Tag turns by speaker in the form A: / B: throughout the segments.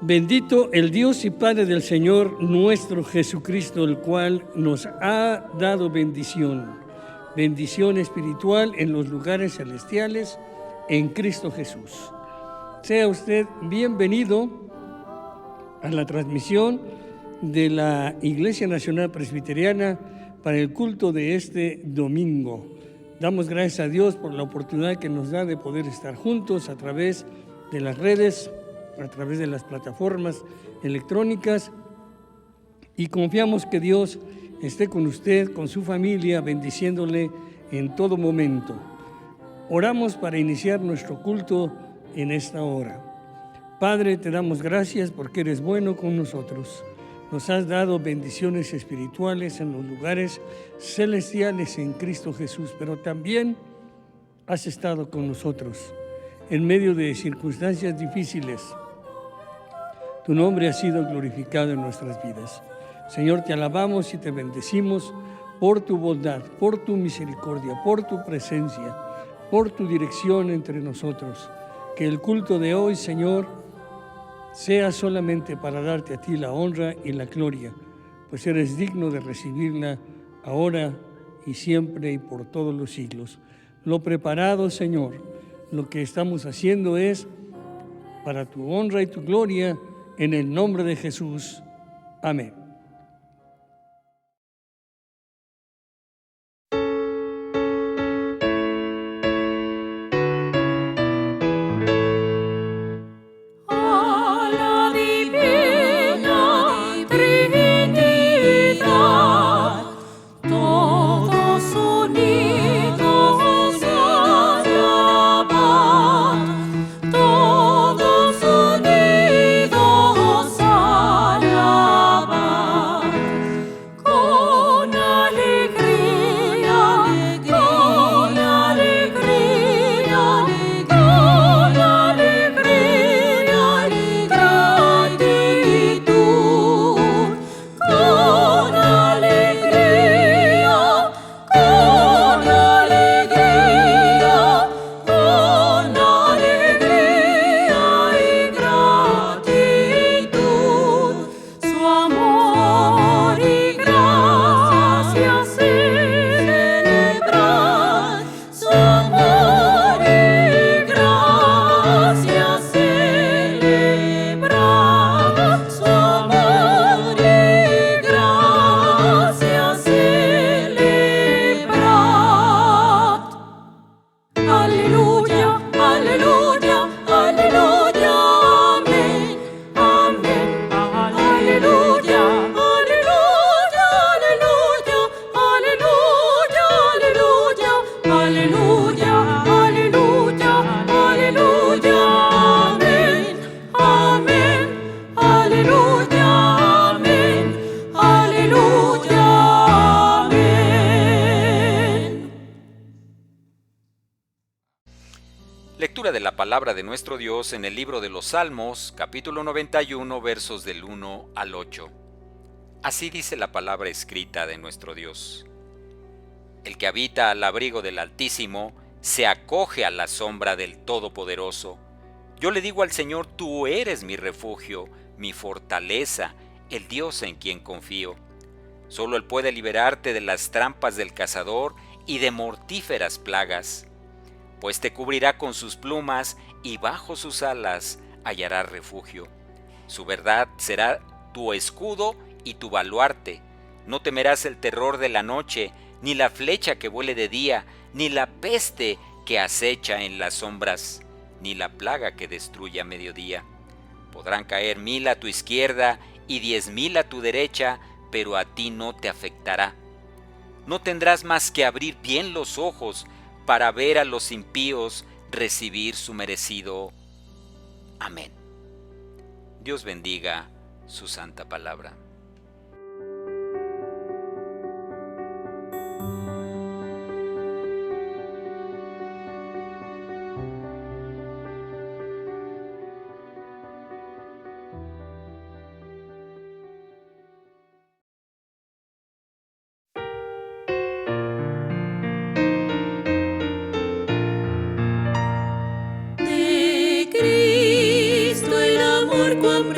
A: Bendito el Dios y Padre del Señor nuestro Jesucristo, el cual nos ha dado bendición espiritual en los lugares celestiales en Cristo Jesús. Sea usted bienvenido a la transmisión de la Iglesia Nacional Presbiteriana para el culto de este domingo. Damos gracias a Dios por la oportunidad que nos da de poder estar juntos a través de las redes, a través de las plataformas electrónicas, y confiamos que Dios esté con usted, con su familia, bendiciéndole en todo momento. Oramos para iniciar nuestro culto en esta hora. Padre, te damos gracias porque eres bueno con nosotros. Nos has dado bendiciones espirituales en los lugares celestiales en Cristo Jesús, pero también has estado con nosotros en medio de circunstancias difíciles. Tu nombre ha sido glorificado en nuestras vidas. Señor, te alabamos y te bendecimos por tu bondad, por tu misericordia, por tu presencia, por tu dirección entre nosotros. Que el culto de hoy, Señor, sea solamente para darte a ti la honra y la gloria, pues eres digno de recibirla ahora y siempre y por todos los siglos. Lo preparado, Señor, lo que estamos haciendo es para tu honra y tu gloria, en el nombre de Jesús. Amén.
B: Lectura de la palabra de nuestro Dios en el libro de los Salmos, capítulo 91, versos del 1 al 8. Así dice la palabra escrita de nuestro Dios. El que habita al abrigo del Altísimo se acoge a la sombra del Todopoderoso. Yo le digo al Señor, tú eres mi refugio, mi fortaleza, el Dios en quien confío. Solo Él puede liberarte de las trampas del cazador y de mortíferas plagas. Pues te cubrirá con sus plumas y bajo sus alas hallarás refugio. Su verdad será tu escudo y tu baluarte. No temerás el terror de la noche, ni la flecha que vuele de día, ni la peste que acecha en las sombras, ni la plaga que destruye a mediodía. Podrán caer 1000 a tu izquierda y 10,000 a tu derecha, pero a ti no te afectará. No tendrás más que abrir bien los ojos para ver a los impíos recibir su merecido. Amén. Dios bendiga su santa palabra.
C: Cuán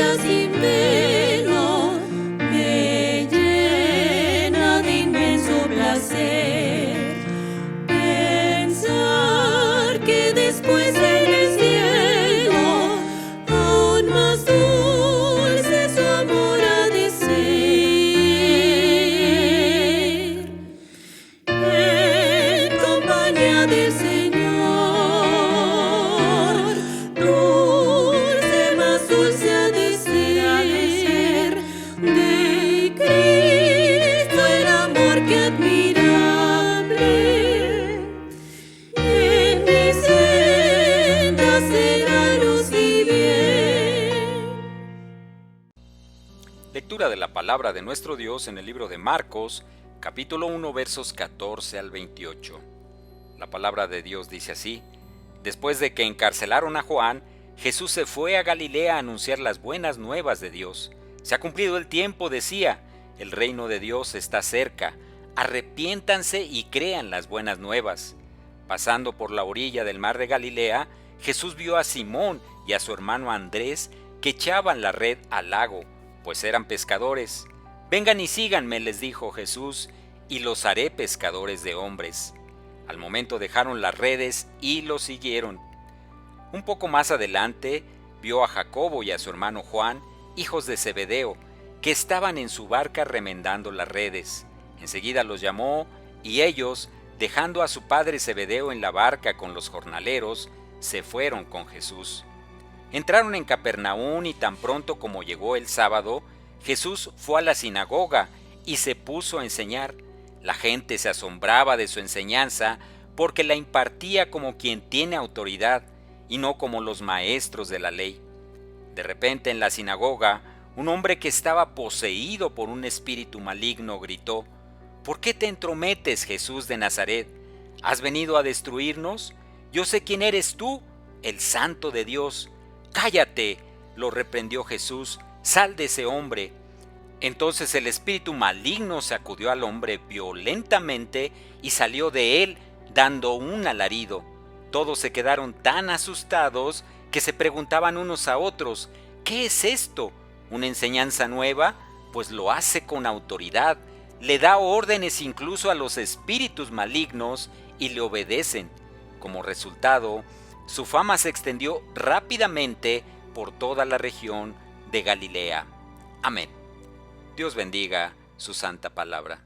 C: sombra sin velo me llena de inmenso placer. Pensar que después en el cielo aún más dulce su amor ha de ser. En compañía del Señor, dulce, más dulce ha de ser. De Cristo el amor que admirable, en mi senda será luz y bien.
B: Lectura de la palabra de nuestro Dios en el libro de Marcos, capítulo 1, versos 14 al 28. La palabra de Dios dice así: Después de que encarcelaron a Juan, Jesús se fue a Galilea a anunciar las buenas nuevas de Dios. Se ha cumplido el tiempo, decía, el reino de Dios está cerca. Arrepiéntanse y crean las buenas nuevas. Pasando por la orilla del mar de Galilea, Jesús vio a Simón y a su hermano Andrés que echaban la red al lago, pues eran pescadores. Vengan y síganme, les dijo Jesús, y los haré pescadores de hombres. Al momento dejaron las redes y lo siguieron. Un poco más adelante vio a Jacobo y a su hermano Juan, hijos de Zebedeo, que estaban en su barca remendando las redes. Enseguida los llamó, y ellos, dejando a su padre Zebedeo en la barca con los jornaleros, se fueron con Jesús. Entraron en Capernaum y tan pronto como llegó el sábado, Jesús fue a la sinagoga y se puso a enseñar. La gente se asombraba de su enseñanza porque la impartía como quien tiene autoridad y no como los maestros de la ley. De repente en la sinagoga, un hombre que estaba poseído por un espíritu maligno gritó: ¿Por qué te entrometes, Jesús de Nazaret? ¿Has venido a destruirnos? Yo sé quién eres tú, el Santo de Dios. ¡Cállate!, lo reprendió Jesús. ¡Sal de ese hombre! Entonces el espíritu maligno sacudió al hombre violentamente y salió de él dando un alarido. Todos se quedaron tan asustados que se preguntaban unos a otros: ¿qué es esto? ¿Una enseñanza nueva? Pues lo hace con autoridad. Le da órdenes incluso a los espíritus malignos y le obedecen. Como resultado, su fama se extendió rápidamente por toda la región de Galilea. Amén. Dios bendiga su santa palabra.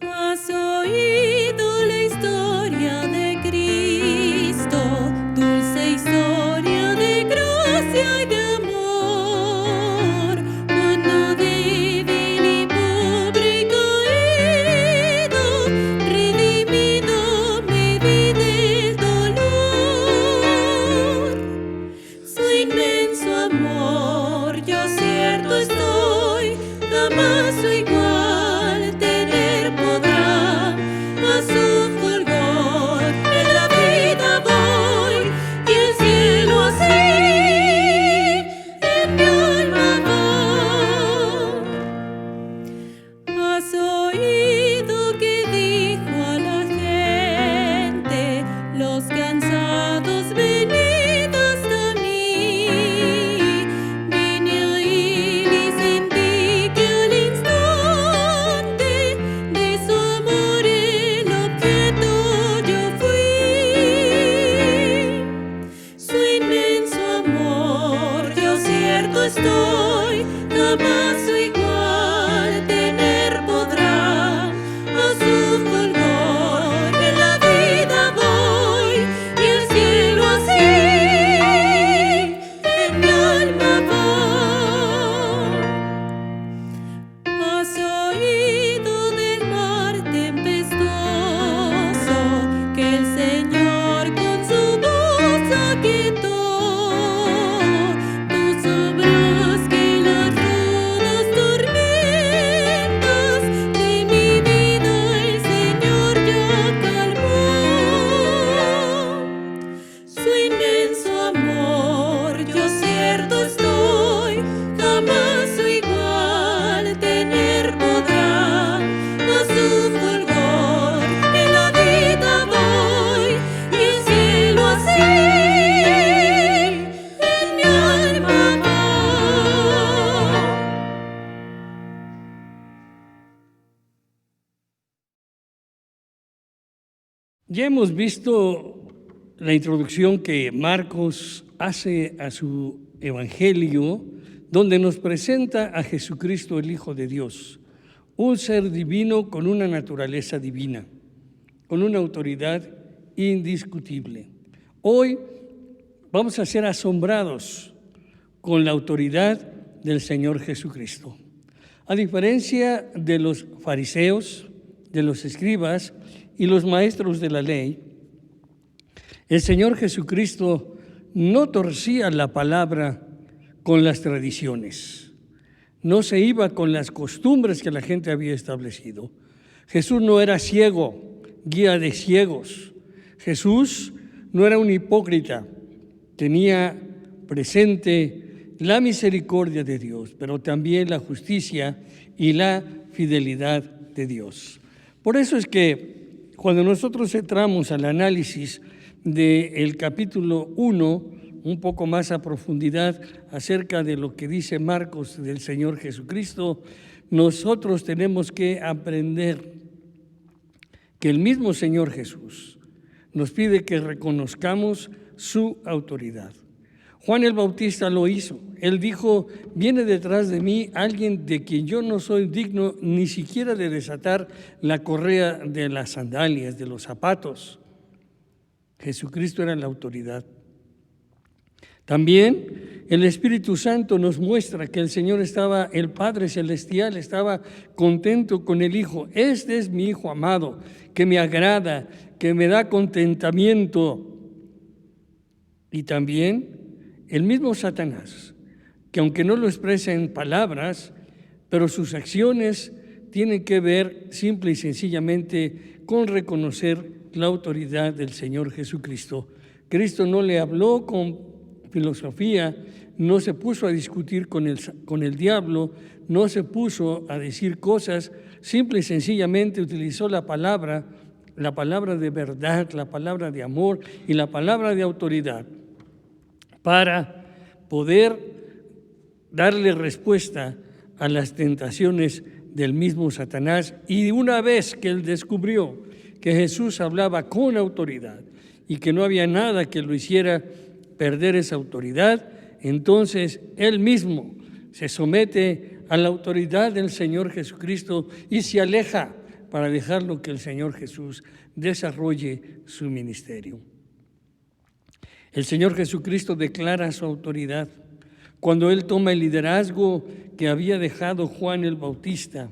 C: Has oído la historia de Cristo, dulce historia de gracia y de amor. Cuando débil y pobre caído, redimido me vi del dolor. Su inmenso amor, yo cierto estoy, jamás su igual tener podrá. A su fulgor en la vida voy, y el cielo así en mi alma va. Has oído que dijo a la gente: los cansados venid hasta mí. Vine a él y sentí que al instante de su amor el objeto yo fui. Su inmenso amor, yo cierto estoy, jamás su igual tener podrá. A su fulgor en la vida voy, y el cielo así en mi alma va. Has oído del mar tempestuoso que el Señor con su voz aquietó. Tú sabrás que las rudas tormentas de mi vida el Señor ya calmó. Su inmenso amor,
A: Ya hemos visto la introducción que Marcos hace a su Evangelio, donde nos presenta a Jesucristo, el Hijo de Dios, un ser divino con una naturaleza divina, con una autoridad indiscutible. Hoy vamos a ser asombrados con la autoridad del Señor Jesucristo. A diferencia de los fariseos, de los escribas y los maestros de la ley, el Señor Jesucristo no torcía la palabra con las tradiciones, no se iba con las costumbres que la gente había establecido. Jesús no era ciego, guía de ciegos. Jesús no era un hipócrita, tenía presente la misericordia de Dios, pero también la justicia y la fidelidad de Dios. Por eso es que cuando nosotros entramos al análisis del capítulo 1, un poco más a profundidad acerca de lo que dice Marcos del Señor Jesucristo, nosotros tenemos que aprender que el mismo Señor Jesús nos pide que reconozcamos su autoridad. Juan el Bautista lo hizo. Él dijo: viene detrás de mí alguien de quien yo no soy digno ni siquiera de desatar la correa de las sandalias, de los zapatos. Jesucristo era la autoridad. También el Espíritu Santo nos muestra que el Padre Celestial estaba contento con el Hijo. Este es mi Hijo amado, que me agrada, que me da contentamiento. Y también el mismo Satanás, que aunque no lo expresa en palabras, pero sus acciones tienen que ver simple y sencillamente con reconocer la autoridad del Señor Jesucristo. Cristo no le habló con filosofía, no se puso a discutir con el diablo, no se puso a decir cosas, simple y sencillamente utilizó la palabra de verdad, la palabra de amor y la palabra de autoridad para poder darle respuesta a las tentaciones del mismo Satanás. Y una vez que él descubrió que Jesús hablaba con autoridad y que no había nada que lo hiciera perder esa autoridad, entonces él mismo se somete a la autoridad del Señor Jesucristo y se aleja para dejarlo que el Señor Jesús desarrolle su ministerio. El Señor Jesucristo declara su autoridad cuando Él toma el liderazgo que había dejado Juan el Bautista.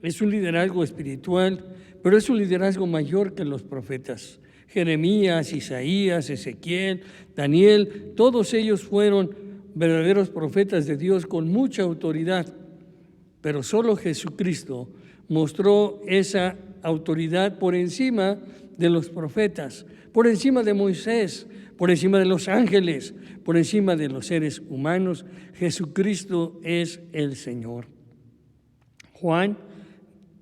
A: Es un liderazgo espiritual, pero es un liderazgo mayor que los profetas. Jeremías, Isaías, Ezequiel, Daniel, todos ellos fueron verdaderos profetas de Dios con mucha autoridad, pero solo Jesucristo mostró esa autoridad por encima de los profetas, por encima de Moisés, por encima de los ángeles, por encima de los seres humanos. Jesucristo es el Señor. Juan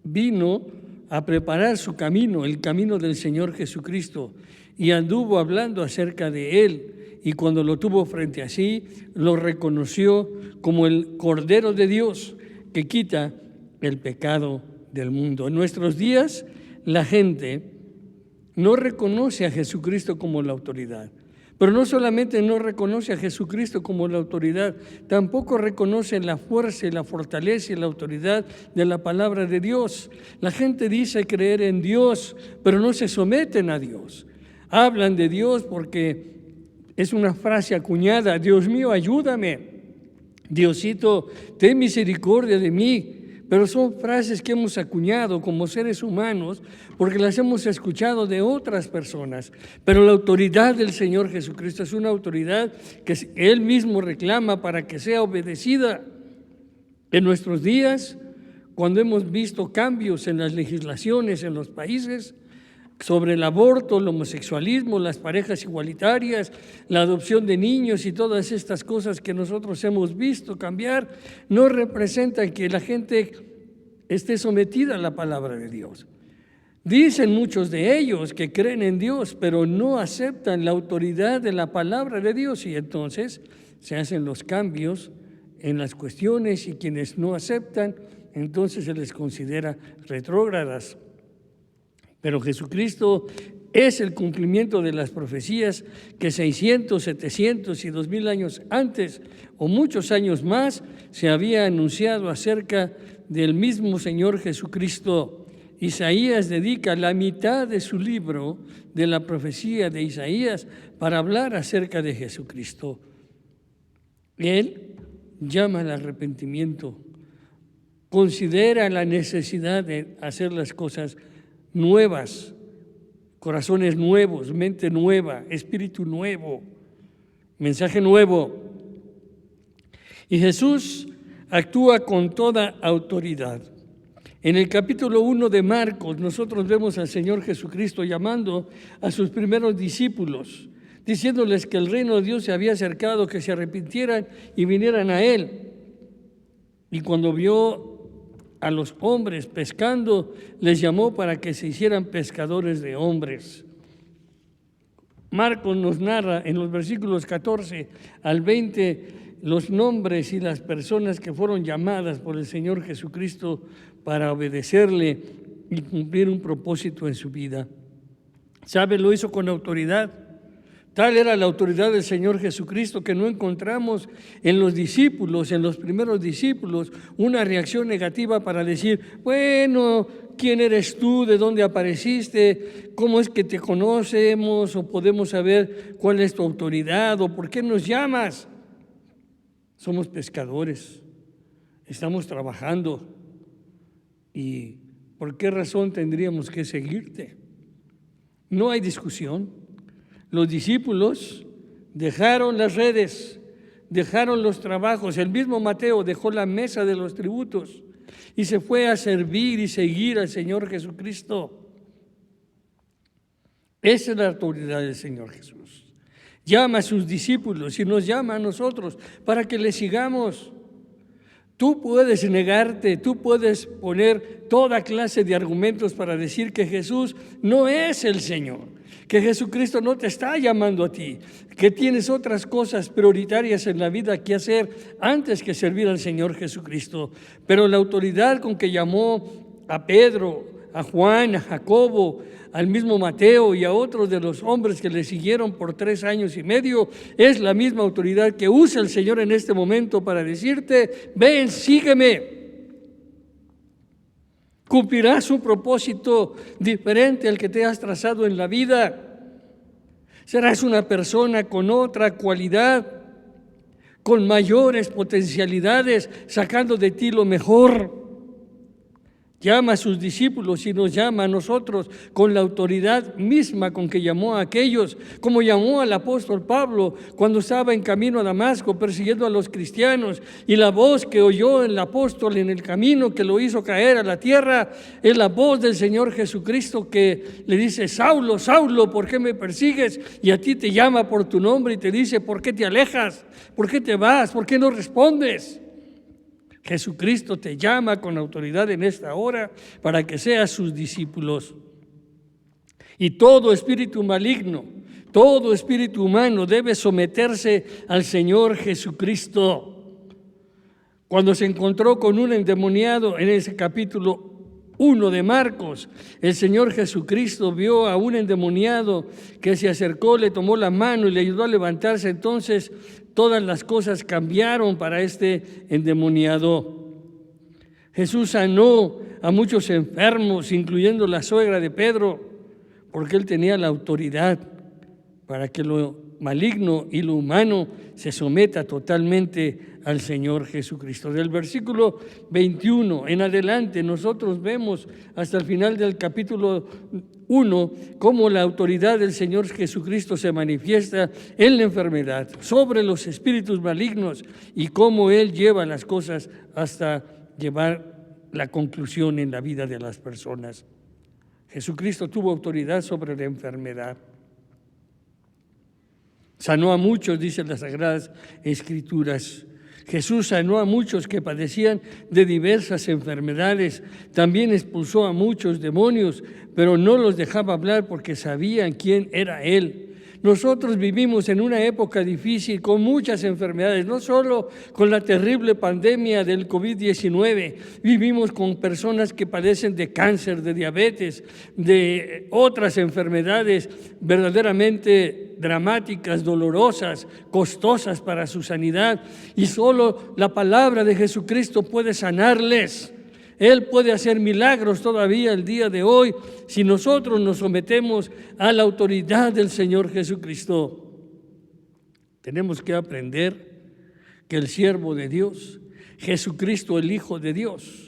A: vino a preparar su camino, el camino del Señor Jesucristo, y anduvo hablando acerca de Él, y cuando lo tuvo frente a sí, lo reconoció como el Cordero de Dios que quita el pecado del mundo. En nuestros días, la gente no reconoce a Jesucristo como la autoridad. Pero no solamente no reconoce a Jesucristo como la autoridad, tampoco reconoce la fuerza y la fortaleza y la autoridad de la palabra de Dios. La gente dice creer en Dios, pero no se someten a Dios. Hablan de Dios porque es una frase acuñada: Dios mío, ayúdame. Diosito, ten misericordia de mí. Pero son frases que hemos acuñado como seres humanos porque las hemos escuchado de otras personas. Pero la autoridad del Señor Jesucristo es una autoridad que Él mismo reclama para que sea obedecida. En nuestros días, cuando hemos visto cambios en las legislaciones en los países sobre el aborto, el homosexualismo, las parejas igualitarias, la adopción de niños y todas estas cosas que nosotros hemos visto cambiar, no representan que la gente esté sometida a la palabra de Dios. Dicen muchos de ellos que creen en Dios, pero no aceptan la autoridad de la palabra de Dios, y entonces se hacen los cambios en las cuestiones, y quienes no aceptan, entonces se les considera retrógradas. Pero Jesucristo es el cumplimiento de las profecías que 600, 700 y 2000 años antes, o muchos años más, se había anunciado acerca del mismo Señor Jesucristo. Isaías dedica la mitad de su libro de la profecía de Isaías para hablar acerca de Jesucristo. Él llama al arrepentimiento, considera la necesidad de hacer las cosas nuevas, corazones nuevos, mente nueva, espíritu nuevo, mensaje nuevo. Y Jesús actúa con toda autoridad. En el capítulo 1 de Marcos, nosotros vemos al Señor Jesucristo llamando a sus primeros discípulos, diciéndoles que el reino de Dios se había acercado, que se arrepintieran y vinieran a Él. Y cuando vio a los hombres pescando, les llamó para que se hicieran pescadores de hombres. Marcos nos narra en los versículos 14 al 20 los nombres y las personas que fueron llamadas por el Señor Jesucristo para obedecerle y cumplir un propósito en su vida. ¿Sabe? Lo hizo con autoridad. Tal era la autoridad del Señor Jesucristo que no encontramos en los discípulos, en los primeros discípulos, una reacción negativa para decir, bueno, ¿quién eres tú? ¿De dónde apareciste? ¿Cómo es que te conocemos? ¿O podemos saber cuál es tu autoridad? ¿O por qué nos llamas? Somos pescadores, estamos trabajando. ¿Y por qué razón tendríamos que seguirte? No hay discusión. Los discípulos dejaron las redes, dejaron los trabajos. El mismo Mateo dejó la mesa de los tributos y se fue a servir y seguir al Señor Jesucristo. Esa es la autoridad del Señor Jesús. Llama a sus discípulos y nos llama a nosotros para que le sigamos. Tú puedes negarte, tú puedes poner toda clase de argumentos para decir que Jesús no es el Señor, que Jesucristo no te está llamando a ti, que tienes otras cosas prioritarias en la vida que hacer antes que servir al Señor Jesucristo. Pero la autoridad con que llamó a Pedro, a Juan, a Jacobo, al mismo Mateo y a otros de los hombres que le siguieron por 3 años y medio, es la misma autoridad que usa el Señor en este momento para decirte, ven, sígueme. Cumplirás un propósito diferente al que te has trazado en la vida. Serás una persona con otra cualidad, con mayores potencialidades, sacando de ti lo mejor. Llama a sus discípulos y nos llama a nosotros con la autoridad misma con que llamó a aquellos, como llamó al apóstol Pablo cuando estaba en camino a Damasco persiguiendo a los cristianos, y la voz que oyó el apóstol en el camino que lo hizo caer a la tierra es la voz del Señor Jesucristo que le dice, Saulo, Saulo, ¿por qué me persigues? Y a ti te llama por tu nombre y te dice, ¿por qué te alejas? ¿Por qué te vas? ¿Por qué no respondes? Jesucristo te llama con autoridad en esta hora para que seas sus discípulos. Y todo espíritu maligno, todo espíritu humano debe someterse al Señor Jesucristo. Cuando se encontró con un endemoniado en ese capítulo 1 de Marcos, el Señor Jesucristo vio a un endemoniado que se acercó, le tomó la mano y le ayudó a levantarse. Entonces todas las cosas cambiaron para este endemoniado. Jesús sanó a muchos enfermos, incluyendo la suegra de Pedro, porque él tenía la autoridad para que lo maligno y lo humano se someta totalmente al Señor Jesucristo. Del versículo 21 en adelante nosotros vemos hasta el final del capítulo 1 cómo la autoridad del Señor Jesucristo se manifiesta en la enfermedad, sobre los espíritus malignos, y cómo Él lleva las cosas hasta llevar la conclusión en la vida de las personas. Jesucristo tuvo autoridad sobre la enfermedad. Sanó a muchos, dicen las Sagradas Escrituras. Jesús sanó a muchos que padecían de diversas enfermedades. También expulsó a muchos demonios, pero no los dejaba hablar porque sabían quién era Él. Nosotros vivimos en una época difícil con muchas enfermedades, no solo con la terrible pandemia del COVID-19, vivimos con personas que padecen de cáncer, de diabetes, de otras enfermedades verdaderamente dramáticas, dolorosas, costosas para su sanidad, y solo la palabra de Jesucristo puede sanarles. Él puede hacer milagros todavía el día de hoy si nosotros nos sometemos a la autoridad del Señor Jesucristo. Tenemos que aprender que el siervo de Dios, Jesucristo el Hijo de Dios,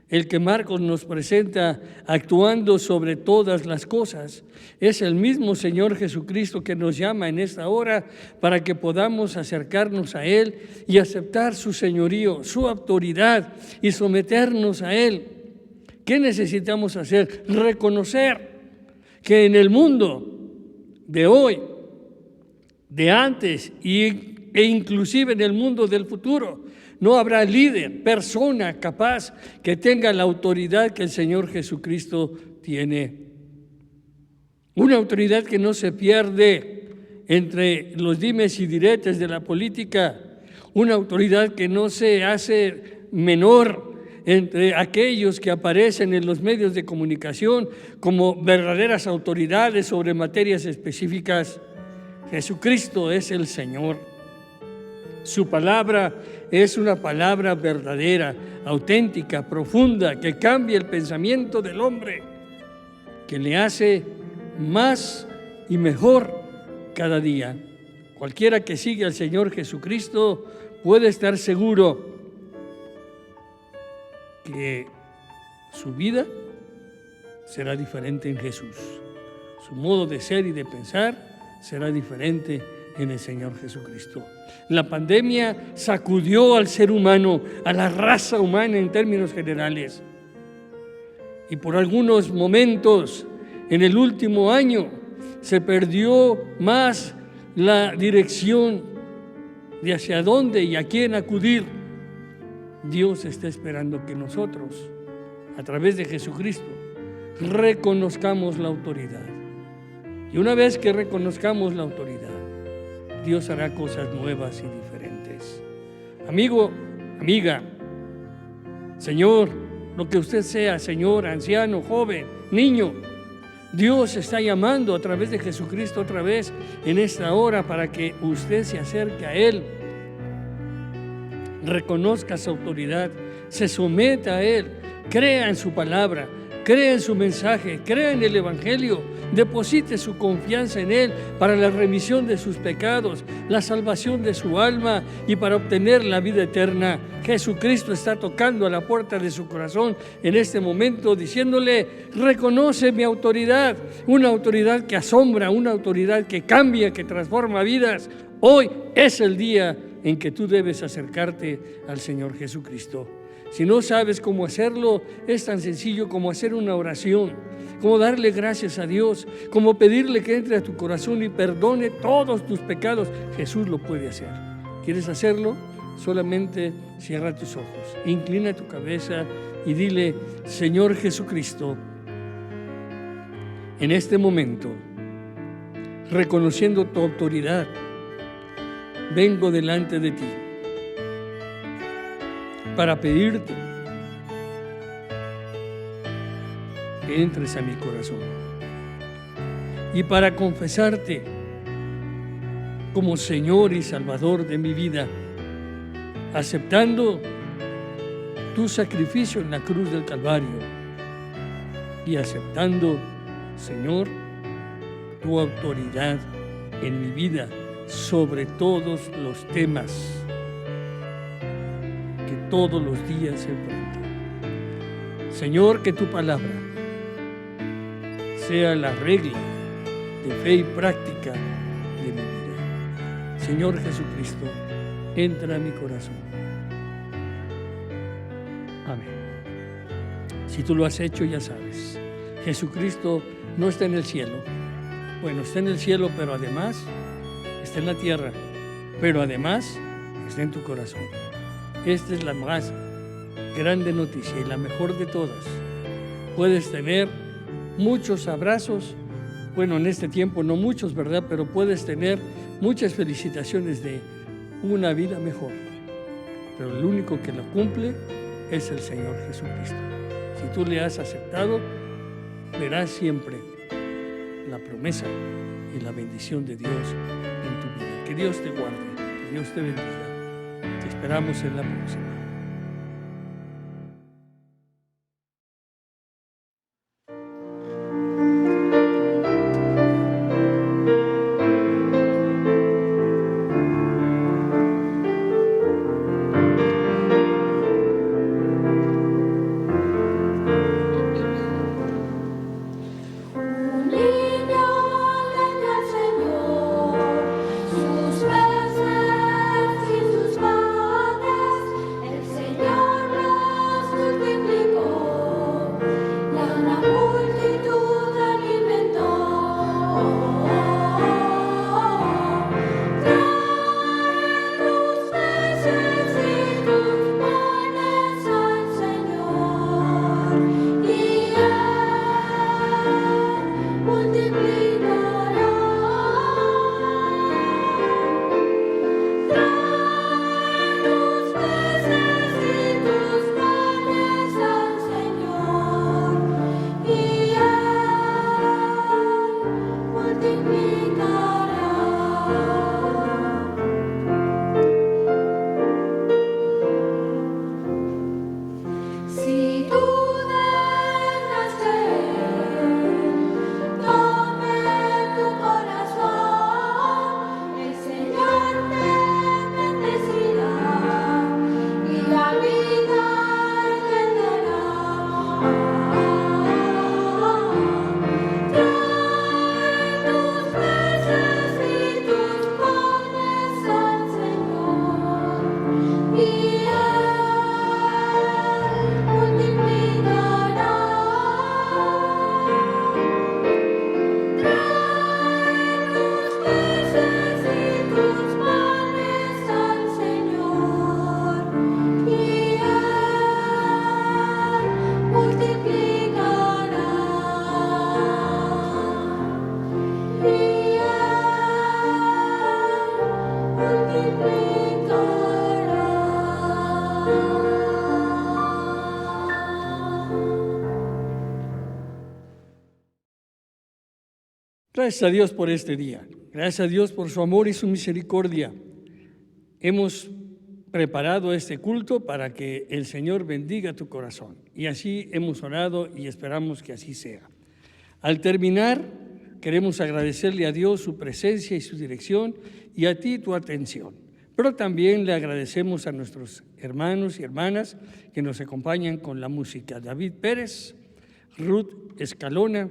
A: el que Marcos nos presenta actuando sobre todas las cosas, es el mismo Señor Jesucristo que nos llama en esta hora para que podamos acercarnos a Él y aceptar su señorío, su autoridad y someternos a Él. ¿Qué necesitamos hacer? Reconocer que en el mundo de hoy, de antes e inclusive en el mundo del futuro, no habrá líder, persona capaz que tenga la autoridad que el Señor Jesucristo tiene. Una autoridad que no se pierde entre los dimes y diretes de la política, una autoridad que no se hace menor entre aquellos que aparecen en los medios de comunicación como verdaderas autoridades sobre materias específicas. Jesucristo es el Señor. Su palabra es una palabra verdadera, auténtica, profunda, que cambia el pensamiento del hombre, que le hace más y mejor cada día. Cualquiera que sigue al Señor Jesucristo puede estar seguro que su vida será diferente en Jesús. Su modo de ser y de pensar será diferente en el Señor Jesucristo. La pandemia sacudió al ser humano, a la raza humana en términos generales. Y por algunos momentos, en el último año, se perdió más la dirección de hacia dónde y a quién acudir. Dios está esperando que nosotros, a través de Jesucristo, reconozcamos la autoridad. Y una vez que reconozcamos la autoridad, Dios hará cosas nuevas y diferentes. Amigo, amiga, Señor, lo que usted sea, Señor, anciano, joven, niño, Dios está llamando a través de Jesucristo otra vez en esta hora para que usted se acerque a Él, reconozca su autoridad, se someta a Él, crea en su palabra, crea en su mensaje, crea en el Evangelio, deposite su confianza en Él para la remisión de sus pecados, la salvación de su alma y para obtener la vida eterna. Jesucristo está tocando a la puerta de su corazón en este momento diciéndole: reconoce mi autoridad, una autoridad que asombra, una autoridad que cambia, que transforma vidas. Hoy es el día en que tú debes acercarte al Señor Jesucristo. Si no sabes cómo hacerlo, es tan sencillo como hacer una oración, como darle gracias a Dios, como pedirle que entre a tu corazón y perdone todos tus pecados. Jesús lo puede hacer. ¿Quieres hacerlo? Solamente cierra tus ojos, inclina tu cabeza y dile: Señor Jesucristo, en este momento, reconociendo tu autoridad, vengo delante de ti para pedirte que entres a mi corazón y para confesarte como Señor y Salvador de mi vida, aceptando tu sacrificio en la cruz del Calvario y aceptando, Señor, tu autoridad en mi vida sobre todos los temas que todos los días enfrento. Señor, que tu palabra sea la regla de fe y práctica de mi vida. Señor Jesucristo, entra a mi corazón. Amén. Si tú lo has hecho, ya sabes, Jesucristo no está en el cielo. Bueno, está en el cielo, pero además está en la tierra, pero además está en tu corazón. Esta es la más grande noticia y la mejor de todas. Puedes tener muchos abrazos Bueno, en este tiempo no muchos, ¿verdad? Pero puedes tener muchas felicitaciones de una vida mejor. Pero el único que lo cumple es el Señor Jesucristo. Si tú le has aceptado, verás siempre la promesa y la bendición de Dios en tu vida. Que Dios te guarde, que Dios te bendiga. Te esperamos en la próxima. Gracias a Dios por este día. Gracias a Dios por su amor y su misericordia. Hemos preparado este culto para que el Señor bendiga tu corazón. Y así hemos orado y esperamos que así sea. Al terminar, queremos agradecerle a Dios su presencia y su dirección y a ti tu atención. Pero también le agradecemos a nuestros hermanos y hermanas que nos acompañan con la música. David Pérez, Ruth Escalona,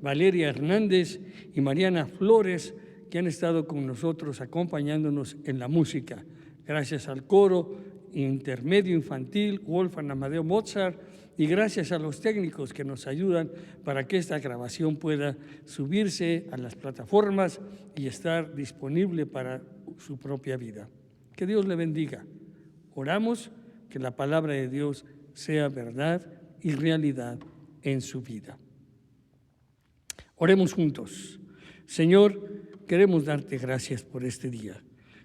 A: Valeria Hernández y Mariana Flores, que han estado con nosotros acompañándonos en la música. Gracias al coro intermedio infantil Wolfgang Amadeo Mozart y gracias a los técnicos que nos ayudan para que esta grabación pueda subirse a las plataformas y estar disponible para su propia vida. Que Dios le bendiga. Oramos que la palabra de Dios sea verdad y realidad en su vida. Oremos juntos. Señor, queremos darte gracias por este día.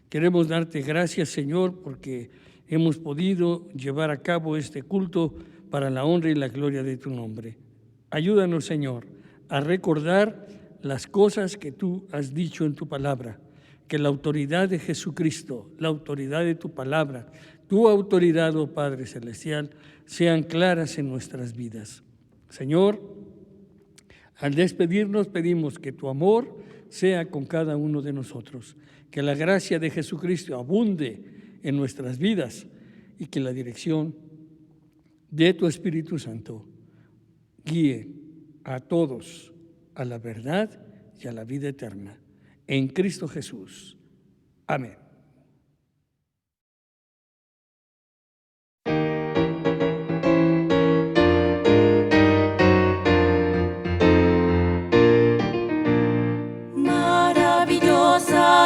A: Queremos darte gracias, Señor, porque hemos podido llevar a cabo este culto para la honra y la gloria de tu nombre. Ayúdanos, Señor, a recordar las cosas que tú has dicho en tu palabra, que la autoridad de Jesucristo, la autoridad de tu palabra, tu autoridad, oh Padre Celestial, sean claras en nuestras vidas. Señor, al despedirnos pedimos que tu amor sea con cada uno de nosotros, que la gracia de Jesucristo abunde en nuestras vidas y que la dirección de tu Espíritu Santo guíe a todos a la verdad y a la vida eterna. En Cristo Jesús. Amén.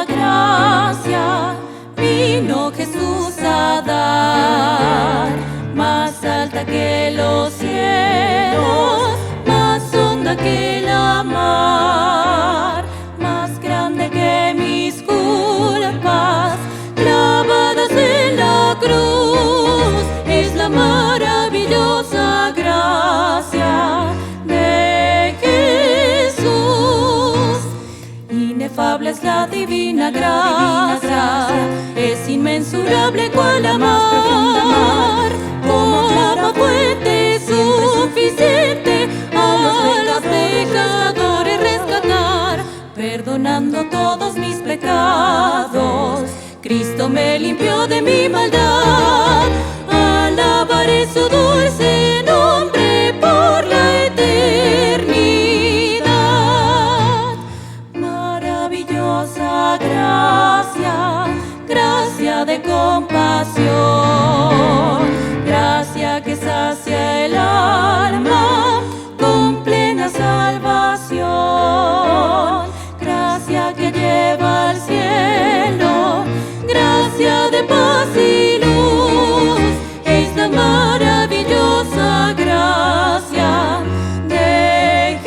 C: Gracia vino Jesús a dar, más alta que los cielos, más honda que la mar. Inefable es la divina gracia, es inmensurable cual la mar, como clara fuente suficiente a los pecadores rescatar, perdonando todos mis pecados. Cristo me limpió de mi maldad, alabaré su dulce nombre por la eternidad. Maravillosa gracia, gracia de compasión, gracia que sacia el alma con plena salvación, gracia que lleva al cielo, gracia de paz y luz, es la maravillosa gracia de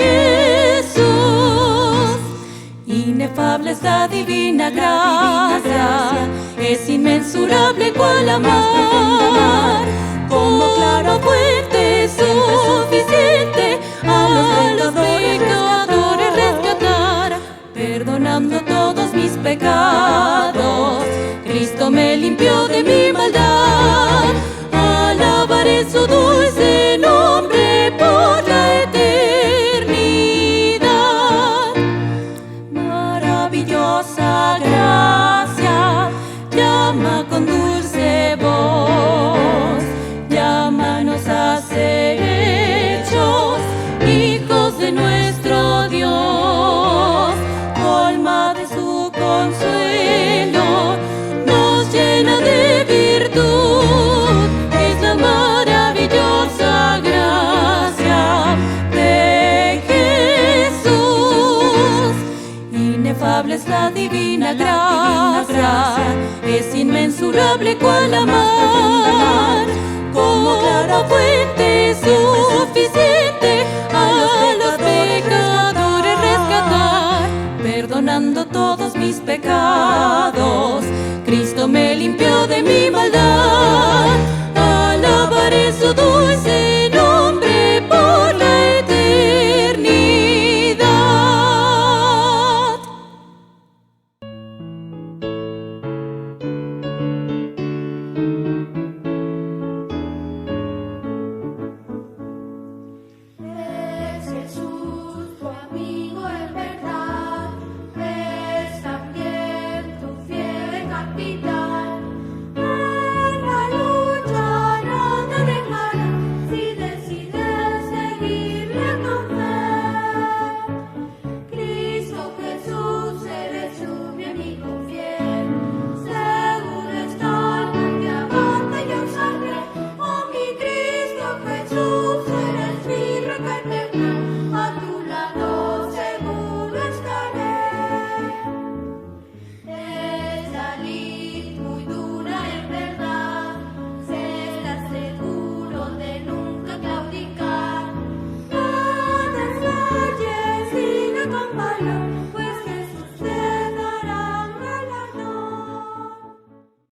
C: Jesús. Inefable es la divina gracia, es inmensurable cual la mar, como claro fuente suficiente a los pecadores rescatar, perdonando todos mis pecados. Cristo me limpió de mi maldad, alabaré su dulce nombre por la eternidad. Maravillosa gracia, llama con dulce voz, llámanos a ser hechos hijos de nuestro Dios, colma de su consuelo, nos llena de virtud, es la maravillosa gracia de Jesús. Inefable es la divina gracia, es inmensurable cual la mar, como clara fuente su